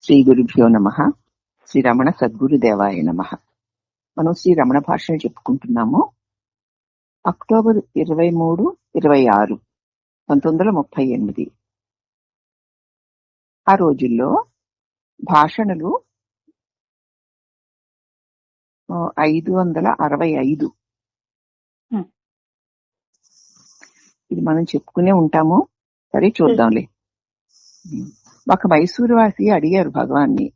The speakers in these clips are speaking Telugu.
శ్రీ గురుభ్యో నమః. శ్రీ రమణ సద్గురుదేవాయ నమః. మనం శ్రీ రమణ భాషను చెప్పుకుంటున్నాము. అక్టోబర్ 23, 26, 1938 ఆ రోజుల్లో భాషణలు 565. ఇది మనం చెప్పుకునే ఉంటాము. సరే చూద్దాంలే. ఒక మైసూరు వాసి అడిగారు భగవాన్ని,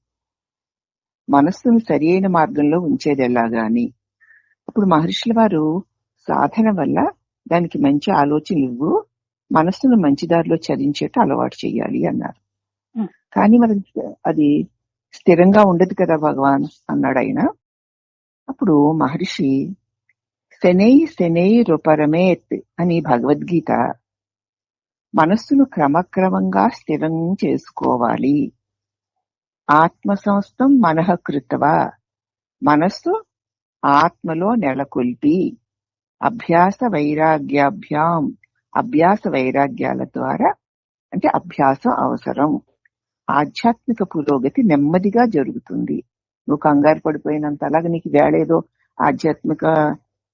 మనస్సును సరి అయిన మార్గంలో ఉంచేది ఎలాగా అని. అప్పుడు మహర్షుల వారు, సాధన వల్ల దానికి మంచి ఆలోచనలు ఇవ్వు, మనస్సును మంచి దారిలో చరించేట అలవాటు చేయాలి అన్నారు. కానీ మరి అది స్థిరంగా ఉండదు కదా భగవాన్ అన్నాడు ఆయన. అప్పుడు మహర్షి శనై శనై రూపరమేత్ అని భగవద్గీత, మనస్సును క్రమక్రమంగా స్థిరం చేసుకోవాలి. ఆత్మ సంస్థం మనః కృత్వా, మనస్సు ఆత్మలో నెలకొల్పి, అభ్యాస వైరాగ్యాభ్యాం, అభ్యాస వైరాగ్యాల ద్వారా, అంటే అభ్యాసం అవసరం, ఆధ్యాత్మిక పురోగతి నెమ్మదిగా జరుగుతుంది. నువ్వు కంగారు పడిపోయినంతలాగా నీకు వేళేదో ఆధ్యాత్మిక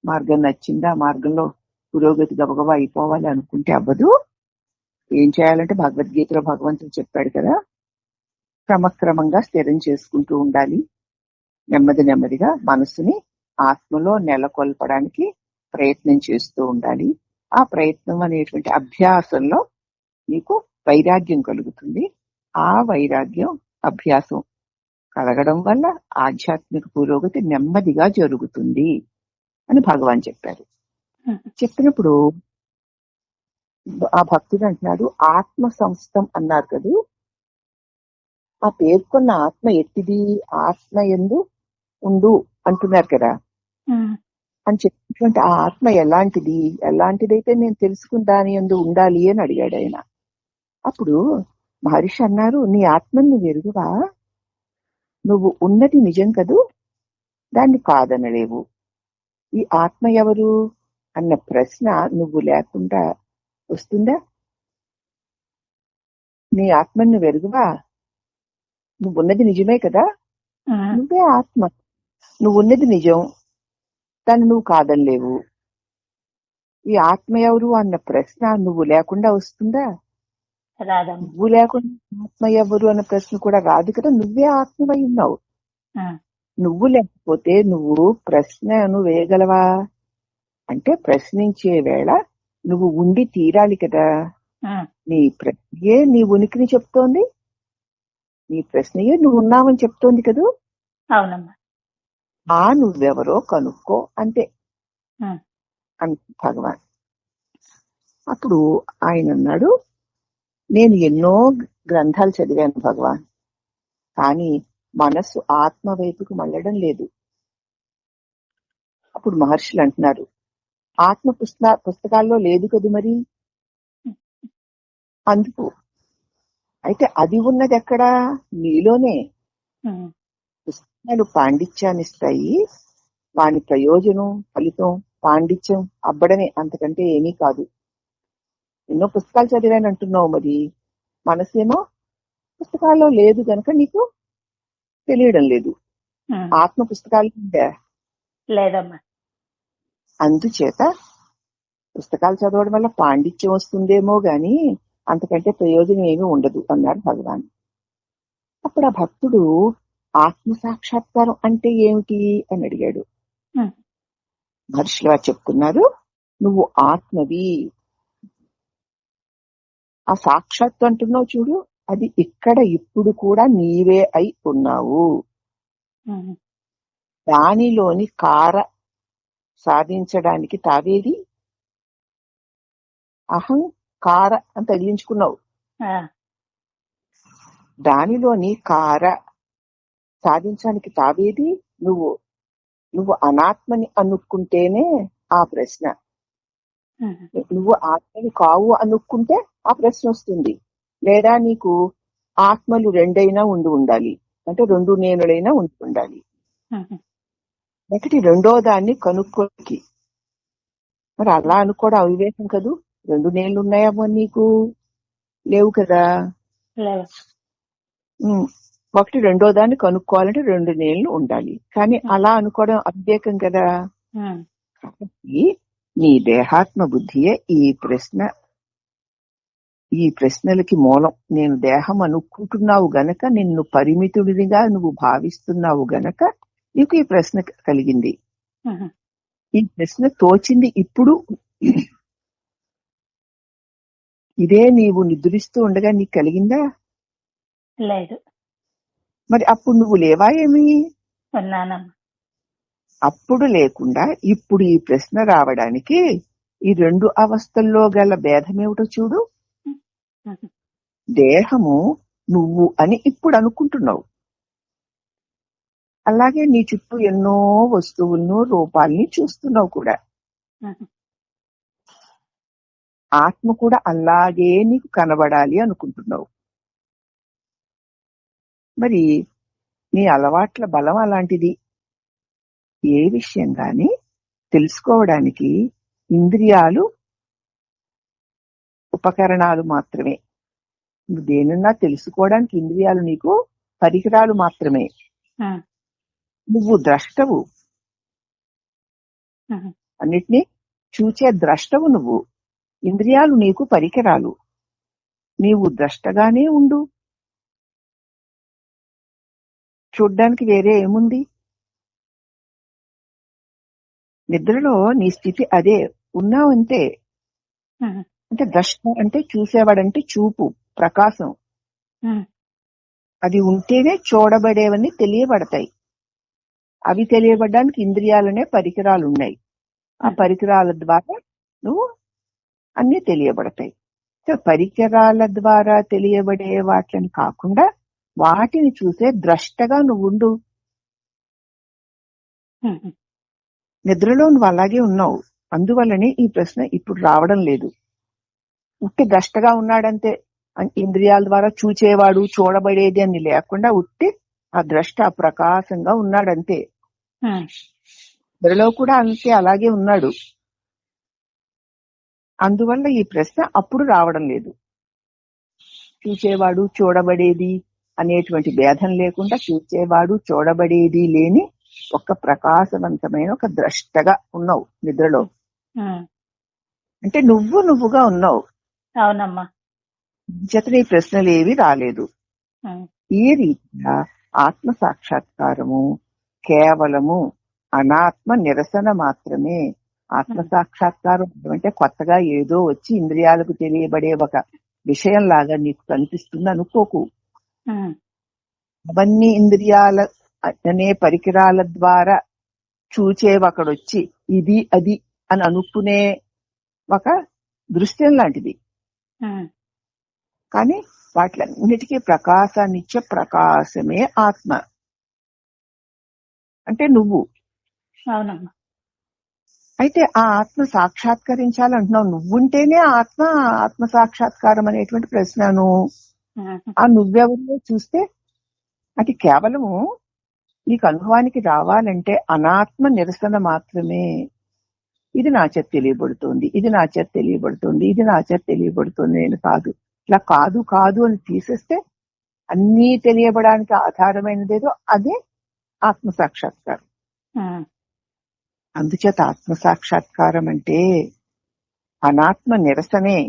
మార్గం నచ్చిందా, మార్గంలో పురోగతి గబగబా అయిపోవాలి అనుకుంటే అవ్వదు. ఏం చేయాలంటే భగవద్గీతలో భగవంతుడు చెప్పాడు కదా, క్రమక్రమంగా స్థిరం చేసుకుంటూ ఉండాలి. నెమ్మది నెమ్మదిగా మనసుని ఆత్మలో నెలకొల్పడానికి ప్రయత్నం చేస్తూ ఉండాలి. ఆ ప్రయత్నం అనేటువంటి అభ్యాసంలో నీకు వైరాగ్యం కలుగుతుంది. ఆ వైరాగ్యం అభ్యాసం కలగడం వల్ల ఆధ్యాత్మిక పురోగతి నెమ్మదిగా జరుగుతుంది అని భగవాన్ చెప్పారు. చెప్పినప్పుడు ఆ భక్తుడు అంటున్నాడు, ఆత్మ సంస్థం అన్నారు కదా, ఆ పేర్కొన్న ఆత్మ ఎట్టిది, ఆత్మ యందు ఉండు అంటున్నారు కదా అని చెప్పినటువంటి ఆ ఆత్మ ఎలాంటిది, ఎలాంటిదైతే నేను తెలుసుకుని దాని యందు ఉండాలి అని అడిగాడు ఆయన. అప్పుడు మహర్షి అన్నారు, నీ ఆత్మను నువ్వు ఎరుగువా, నువ్వు ఉన్నది నిజం కదూ, దాన్ని కాదనలేవు. ఈ ఆత్మ ఎవరు అన్న ప్రశ్న నువ్వు లేకుండా వస్తుందా? నీ ఆత్మను నువ్వు ఎరుగువా, నువ్వు ఉన్నది నిజమే కదా, నువ్వే ఆత్మ, నువ్వు ఉన్నది నిజం, దాన్ని నువ్వు కాదనలేవు. ఈ ఆత్మ ఎవరు అన్న ప్రశ్న నువ్వు లేకుండా వస్తుందా? నువ్వు లేకుండా ఆత్మ ఎవరు అన్న ప్రశ్న కూడా రాదు కదా, నువ్వే ఆత్మవై ఉన్నావు. నువ్వు లేకపోతే నువ్వు ప్రశ్నను వేయగలవా? అంటే ప్రశ్నించే వేళ నువ్వు ఉండి తీరాలి కదా. నీ ప్రశ్నయే నీ ఉనికిని చెప్తోంది, నీ ప్రశ్నయే నువ్వు ఉన్నావని చెప్తోంది కదూ. అవునమ్మా. నువ్వెవరో కనుక్కో అంతే అని భగవాన్. అప్పుడు ఆయన అన్నాడు, నేను ఎన్నో గ్రంథాలు చదివాను భగవాన్, కానీ మనస్సు ఆత్మ వైపుకు మళ్ళడం లేదు. అప్పుడు మహర్షులు అంటున్నారు, ఆత్మ పుస్తకాల్లో లేదు కదా మరి, అందుకు అయితే అది ఉన్నది ఎక్కడా, నీలోనే. పుస్తకాలు పాండిత్యాన్ని ఇస్తాయి, వాని ప్రయోజనం ఫలితం పాండిత్యం అబ్బడమే, అంతకంటే ఏమీ కాదు. ఎన్నో పుస్తకాలు చదివాను అంటున్నావు, మరి మనసేమో పుస్తకాల్లో లేదు కనుక నీకు తెలియడం లేదు. ఆత్మ పుస్తకాలు ఉందా? లేదమ్మా. అందుచేత పుస్తకాలు చదవడం వల్ల పాండిత్యం వస్తుందేమో గాని అంతకంటే ప్రయోజనం ఏమీ ఉండదు అన్నాడు భగవాన్. అప్పుడు ఆ భక్తుడు, ఆత్మ సాక్షాత్కారం అంటే ఏమిటి అని అడిగాడు. మహర్షులు వారు చెప్తున్నారు, నువ్వు ఆత్మవి. ఆ సాక్షాత్తు అంటున్నావు చూడు, అది ఇక్కడ ఇప్పుడు కూడా నీవే అయి ఉన్నావు. దానిలోని కార సాధించడానికి తావేది అహంకార అని తగిలించుకున్నావు. దానిలోని కార సాధించడానికి తావేది నువ్వు. నువ్వు అనాత్మని అనుకుంటేనే ఆ ప్రశ్న, నువ్వు ఆత్మని కావు అనుకుంటే ఆ ప్రశ్న వస్తుంది. లేదా నీకు ఆత్మలు రెండైనా ఉండాలి, అంటే రెండు నేనులైనా ఉండాలి. ఒకటి రెండో దాన్ని కనుక్కోకి. మరి అలా అనుకోవడం అవివేకం కదూ. రెండు నేళ్ళు ఉన్నాయేమో నీకు, లేవు కదా. ఒకటి రెండో దాన్ని కనుక్కోవాలంటే 2 నేళ్ళు ఉండాలి. కానీ అలా అనుకోవడం అవివేకం కదా. కాబట్టి నీ దేహాత్మ బుద్ధియే ఈ ప్రశ్నలకి మూలం. నేను దేహం అనుకుంటున్నావు గనక, నిన్ను పరిమితుడిగా నువ్వు భావిస్తున్నావు గనక నీకు ఈ ప్రశ్న కలిగింది. ఈ ప్రశ్న తోచింది ఇప్పుడు. ఇదే నీవు నిద్రిస్తూ ఉండగా నీకు కలిగిందా? లేదు. మరి అప్పుడు నువ్వు లేవా ఏమి? ఉన్నానమ్మా. అప్పుడు లేకుండా ఇప్పుడు ఈ ప్రశ్న రావడానికి ఈ 2 అవస్థల్లో గల భేదమేమిటో చూడు. దేహము నువ్వు అని ఇప్పుడు అనుకుంటున్నావు. అలాగే నీ చుట్టూ ఎన్నో వస్తువులను, రూపాల్ని చూస్తున్నావు కూడా. ఆత్మ కూడా అలాగే నీకు కనబడాలి అనుకుంటున్నావు. మరి నీ అలవాట్ల బలం అలాంటిది. ఏ విషయం గాని తెలుసుకోవడానికి ఇంద్రియాలు ఉపకరణాలు మాత్రమే. నువ్వు దేనన్నా తెలుసుకోవడానికి ఇంద్రియాలు నీకు పరికరాలు మాత్రమే. నువ్వు ద్రష్టవు, అన్నిటినీ చూచే ద్రష్టవు నువ్వు. ఇంద్రియాలు నీకు పరికరాలు. నీవు ద్రష్టగానే ఉండు. చూడ్డానికి వేరే ఏముంది? నిద్రలో నీ స్థితి అదే, ఉన్నావంతే. అంటే ద్రష్ట అంటే చూసేవాడంటే చూపు, ప్రకాశం. అది ఉంటేనే చూడబడేవన్నీ తెలియబడతాయి. అవి తెలియబడడానికి ఇంద్రియాలనే పరికరాలు ఉన్నాయి. ఆ పరికరాల ద్వారా నువ్వు అన్ని తెలియబడతాయి. పరికరాల ద్వారా తెలియబడే వాటిని కాకుండా వాటిని చూసే ద్రష్టగా నువ్వు ఉండు. నిద్రలో నువ్వు అలాగే ఉన్నావు. అందువల్లనే ఈ ప్రశ్న ఇప్పుడు రావడం లేదు. ఉట్టి ద్రష్టగా ఉన్నాడంతే. ఇంద్రియాల ద్వారా చూచేవాడు, చూడబడేది అని లేకుండా ఉట్టి ఆ ద్రష్ట ప్రకాశంగా ఉన్నాడంతే. నిద్రలో కూడా అంతే, అలాగే ఉన్నాడు. అందువల్ల ఈ ప్రశ్న అప్పుడు రావడం లేదు. చూచేవాడు, చూడబడేది అనేటువంటి భేదం లేకుండా చూచేవాడు, చూడబడేది లేని ఒక ప్రకాశవంతమైన ఒక ద్రష్టగా ఉన్నావు నిద్రలో. అంటే నువ్వుగా ఉన్నావు. అవునమ్మా. చేత ఈ ప్రశ్నలు ఏవి రాలేదు. ఈ రీతిగా ఆత్మ సాక్షాత్కారము కేవలము అనాత్మ నిరసన మాత్రమే. ఆత్మ సాక్షాత్కారం అంటే కొత్తగా ఏదో వచ్చి ఇంద్రియాలకు తెలియబడే ఒక విషయం లాగా నీకు కనిపిస్తుంది అనుకోకు. అవన్నీ ఇంద్రియాల అనే పరికరాల ద్వారా చూచే ఒకడొచ్చి ఇది అది అని అనుకునే ఒక దృశ్యం లాంటిది. కానీ వాటిలన్నిటికీ ప్రకాశాన్నిచ్చే ప్రకాశమే ఆత్మ. అంటే నువ్వు. అవునమ్మా. అయితే ఆ ఆత్మ సాక్షాత్కరించాలంటున్నావు. నువ్వుంటేనే ఆత్మ సాక్షాత్కారం అనేటువంటి ప్రశ్నను ఆ నువ్వెవరో చూస్తే అది కేవలము నీకు అనుభవానికి రావాలంటే అనాత్మ నిరసన మాత్రమే. ఇది నా చేత తెలియబడుతోంది, ఇది నా చేత తెలియబడుతోంది, ఇది నా చేత తెలియబడుతోంది, నేను కాదు. ఇలా కాదు కాదు అని తీసేస్తే అన్నీ తెలియబడానికి ఆధారమైనదేదో అదే ఆత్మ సాక్షాత్కారం. అందుచేత ఆత్మ సాక్షాత్కారం అంటే అనాత్మ నిరసనే.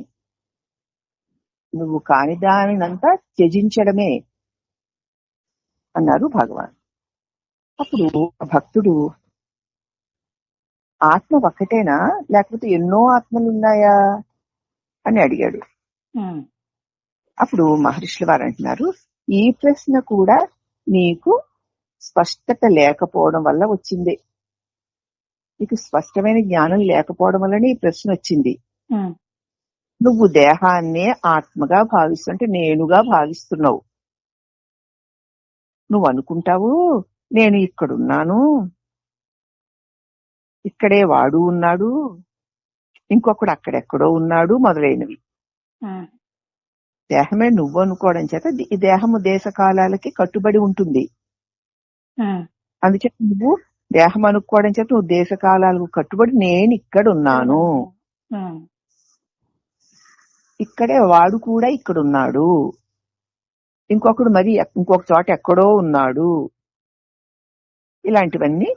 నువ్వు కాని దానినంతా త్యజించడమే అన్నారు భగవాన్. అప్పుడు భక్తుడు ఆత్మ ఒక్కటేనా లేకపోతే ఎన్నో ఆత్మలున్నాయా అని అడిగాడు. అప్పుడు మహర్షుల వారు అంటున్నారు, ఈ ప్రశ్న కూడా నీకు స్పష్టత లేకపోవడం వల్ల వచ్చింది. నీకు స్పష్టమైన జ్ఞానం లేకపోవడం వల్లనే ఈ ప్రశ్న వచ్చింది. నువ్వు దేహాన్నే ఆత్మగా భావిస్తుంటే నేనుగా భావిస్తున్నావు. నువ్వు అనుకుంటావు నేను ఇక్కడున్నాను, ఇక్కడే వాడు ఉన్నాడు, ఇంకొకడు అక్కడెక్కడో ఉన్నాడు మొదలైనవి. దేహమే నువ్వు అనుకోవడం చేత ఈ దేహము దేశకాలాలకి కట్టుబడి ఉంటుంది. అందుచేత నువ్వు దేహం అనుకోవడం చేత నువ్వు దేశకాలాలకు కట్టుబడి నేను ఇక్కడ ఉన్నాను, ఇక్కడే వాడు కూడా ఇక్కడున్నాడు ఇంకొకడు మరి ఇంకొక చోట ఎక్కడో ఉన్నాడు. ఇలాంటివన్నీ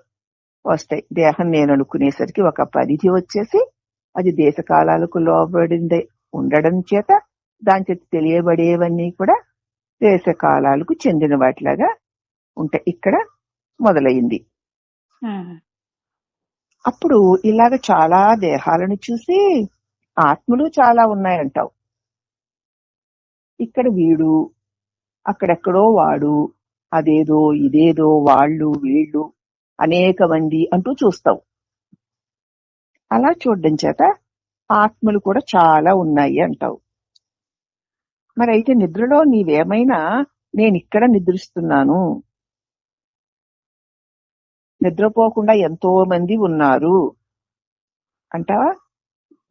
వస్తాయి. దేహం నేను అనుకునేసరికి ఒక పరిధి వచ్చేసి అది దేశకాలాలకు లోబడిందే ఉండడం చేత దాని చేత తెలియబడేవన్నీ కూడా దేశకాలాలకు చెందిన వాటిలాగా ఉంటాయి. ఇక్కడ మొదలైంది. అప్పుడు ఇలాగ చాలా దేహాలను చూసి ఆత్మలు చాలా ఉన్నాయంటావు. ఇక్కడ వీడు, అక్కడెక్కడో వాడు, అదేదో ఇదేదో, వాళ్ళు వీళ్ళు అనేక మంది అంటూ చూస్తావు. అలా చూడడం చేత ఆత్మలు కూడా చాలా ఉన్నాయి అంటావు. మరి అయితే నిద్రలో నీవేమైనా నేను ఇక్కడ నిద్రిస్తున్నాను, నిద్రపోకుండా ఎంతో మంది ఉన్నారు అంటావా?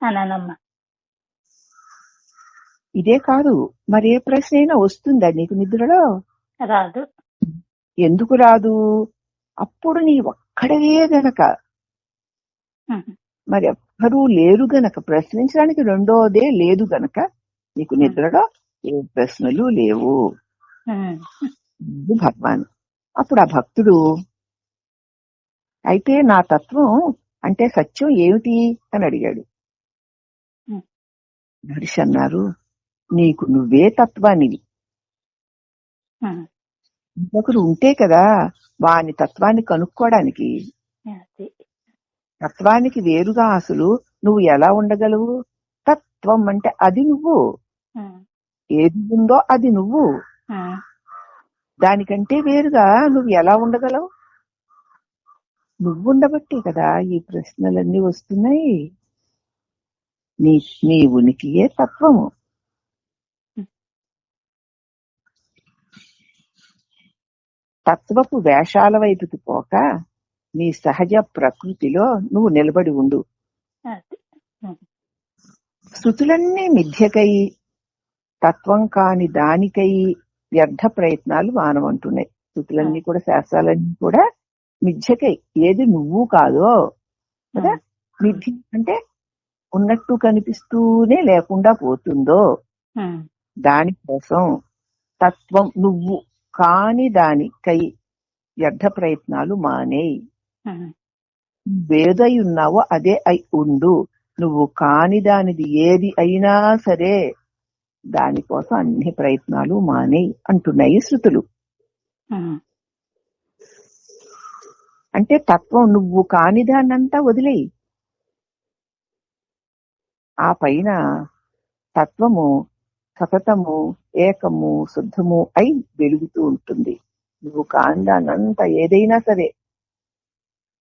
అనానమ్మా. ఇదే కాదు, మరే ప్రశ్న అయినా వస్తుందా నీకు నిద్రలో? రాదు. ఎందుకు రాదు? అప్పుడు నీ ఒక్కడవే గనక, మరి ఎవ్వరూ లేరు గనక, ప్రశ్నించడానికి రెండోదే లేదు గనక నీకు నిద్రలో ఏ ప్రశ్నలు లేవు. భగవాన్ అప్పుడు ఆ భక్తుడు, అయితే నా తత్వం అంటే సత్యం ఏమిటి అని అడిగాడు. మహర్షి అన్నారు, నీకు నువ్వే తత్వానివి. ఇంకొకరు ఉంటే కదా వాని తత్వాన్ని కనుక్కోవడానికి. తత్వానికి వేరుగా అసలు నువ్వు ఎలా ఉండగలవు? తత్వం అంటే అది నువ్వు, ఏది ఉందో అది నువ్వు. దానికంటే వేరుగా నువ్వు ఎలా ఉండగలవు? నువ్వుండబట్టి కదా ఈ ప్రశ్నలన్నీ వస్తున్నాయి. నీ ఉనికియే తత్వము. తత్వపు వేషాల వైపుకి పోక నీ సహజ ప్రకృతిలో నువ్వు నిలబడి ఉండు. శృతులన్నీ మిథ్యకై, తత్వం కాని దానికై వ్యర్థ ప్రయత్నాలు మానవంటున్నాయి. శృతులన్నీ కూడా, శాస్త్రాలన్నీ కూడా మిథ్యకై, ఏది నువ్వు కాదో కదా. మిథ్య అంటే ఉన్నట్టు కనిపిస్తూనే లేకుండా పోతుందో దానికోసం తత్వం నువ్వు కాని దానికై వ్యర్థ ప్రయత్నాలు మానేయి. నువ్వేదై ఉన్నావో అదే అయి ఉండు. నువ్వు కాని దానిది ఏది అయినా సరే దానికోసం అన్ని ప్రయత్నాలు మానేయి అంటున్నాయి శృతులు. అంటే తత్వం నువ్వు కాని దాన్నంతా వదిలేయి. ఆ పైన తత్వము సతతము ఏకము శుద్ధము అయి వెలుగుతూ ఉంటుంది. నువ్వు కానిదానంతా ఏదైనా సరే,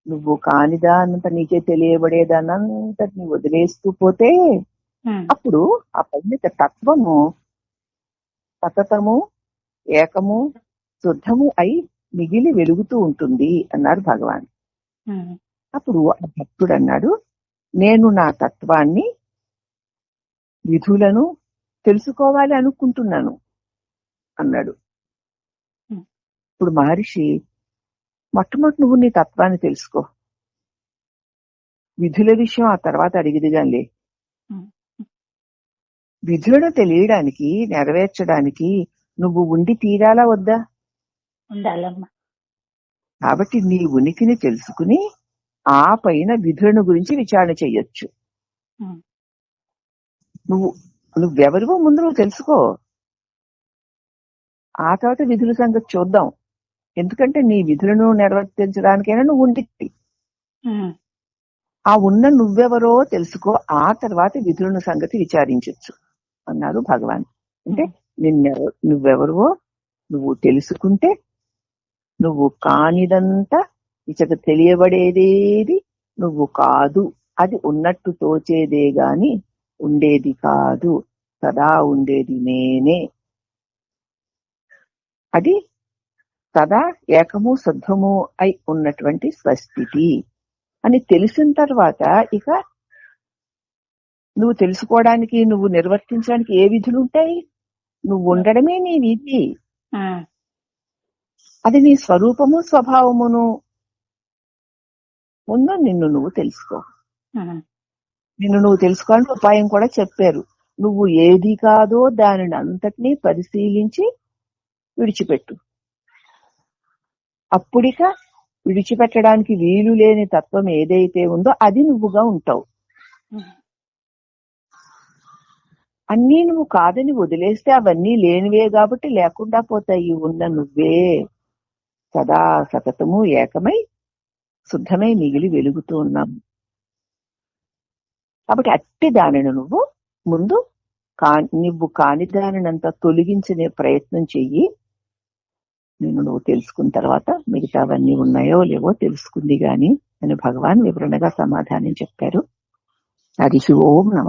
నువ్వు కానిదానంత నీకే తెలియబడేదానంతటిని వదిలేస్తూ పోతే అప్పుడు ఆ పైన తత్వము సతతము ఏకము శుద్ధము అయి మిగిలి వెలుగుతూ ఉంటుంది అన్నారు భగవాన్. అప్పుడు ఆ భక్తుడు అన్నాడు, నేను నా తత్వాన్ని విధులను తెలుసుకోవాలి అనుకుంటున్నాను అన్నాడు. ఇప్పుడు మహర్షి, మొట్టమొదటి నువ్వు నీ తత్వాన్ని తెలుసుకో, విధుల విషయం ఆ తర్వాత అడిగిదిగానే. విధులను తెలియడానికి, నెరవేర్చడానికి నువ్వు ఉండి తీరాలా వద్దా? ఉండాలమ్మా. కాబట్టి నీ ఉనికిని తెలుసుకుని ఆ పైన విధులను గురించి విచారణ చెయ్యొచ్చు. నువ్వెవరివో ముందు నువ్వు తెలుసుకో, ఆ తర్వాత విధుల సంగతి చూద్దాం. ఎందుకంటే నీ విధులను నిర్వర్తించడానికైనా నువ్వు ఉండి, ఆ ఉన్న నువ్వెవరో తెలుసుకో, ఆ తర్వాత విధులను సంగతి విచారించవచ్చు అన్నారు భగవాన్. అంటే నువ్వెవరో నువ్వు తెలుసుకుంటే నువ్వు కానిదంతా ఇచట తెలియబడేదేది నువ్వు కాదు. అది ఉన్నట్టు తోచేదే గాని ఉండేది కాదు. సదా ఉండేది నేనే. అది సదా ఏకము శుద్ధము అయి ఉన్నటువంటి స్వస్థితి అని తెలిసిన తర్వాత ఇక నువ్వు తెలుసుకోవడానికి, నువ్వు నిర్వర్తించడానికి ఏ విధులు ఉంటాయి? నువ్వు ఉండడమే నీ విధి. అది నీ స్వరూపము స్వభావమును. ముందు నిన్ను నువ్వు తెలుసుకో. నిన్ను నువ్వు తెలుసుకోవాలని ఉపాయం కూడా చెప్పారు. నువ్వు ఏది కాదో దానిని అంతటినీ పరిశీలించి విడిచిపెట్టు. అప్పుడిక విడిచిపెట్టడానికి వీలు లేని తత్వం ఏదైతే ఉందో అది నువ్వుగా ఉంటావు. అన్నీ నువ్వు కాదని వదిలేస్తే అవన్నీ లేనివే కాబట్టి లేకుండా పోతాయి. ఉన్న నువ్వే సదా సతతము ఏకమై శుద్ధమై మిగిలి వెలుగుతూ ఉన్నాము. కాబట్టి అట్టి దానిని నువ్వు ముందు నువ్వు కాని దానినంతా తొలగించే ప్రయత్నం చెయ్యి. నువ్వు తెలుసుకున్న తర్వాత మిగతావన్నీ ఉన్నాయో లేవో తెలుసుకుంది గాని అని భగవాన్ వివరణగా సమాధానం చెప్పారు. హరి ఓం నమః.